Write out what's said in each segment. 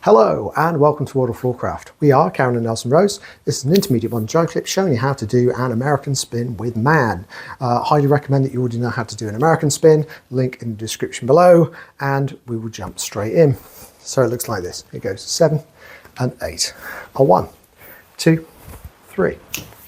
Hello and welcome to World of Floorcraft. We are Karen and Nelson Rose. This is an intermediate modern jive clip showing you how to do an American spin with man. Highly recommend that you already know how to do an American spin. Link in the description below, and we will jump straight in. So it looks like this. It goes 7 and 8. A 1, 2, 3,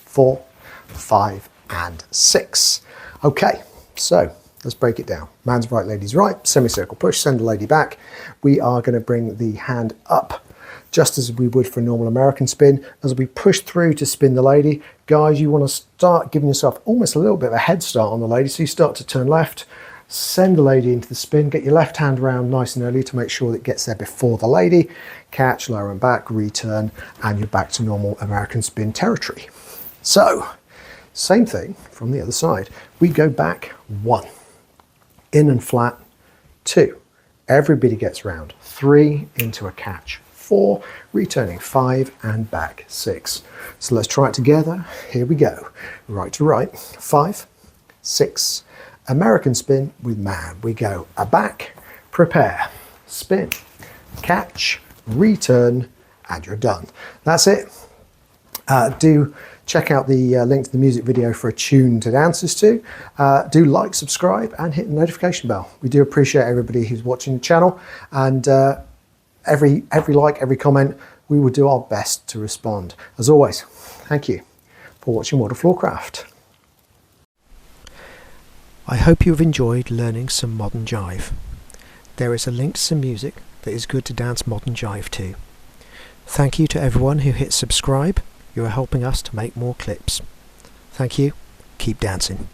4, 5 and 6. Okay, so let's break it down. Man's right, lady's right, semicircle push, send the lady back. We are going to bring the hand up just as we would for a normal American spin. As we push through to spin the lady, guys, you want to start giving yourself almost a little bit of a head start on the lady. So you start to turn left, send the lady into the spin, get your left hand around nice and early to make sure that it gets there before the lady, catch, lower and back, return, and you're back to normal American spin territory. So, same thing from the other side. We go back 1. In and flat, 2, everybody gets round, 3 into a catch, 4, returning 5 and back 6. So let's try it together. Here we go. Right to right, 5, 6, American spin with man. We go a back, prepare, spin, catch, return, and you're done. That's it. Do check out the link to the music video for a tune to dances to. Do like, subscribe, and hit the notification bell. We do appreciate everybody who's watching the channel, and every like, every comment, we will do our best to respond. As always, thank you for watching World of Floorcraft. I hope you've enjoyed learning some modern jive. There is a link to some music that is good to dance modern jive to. Thank you to everyone who hit subscribe. You are helping us to make more clips. Thank you. Keep dancing.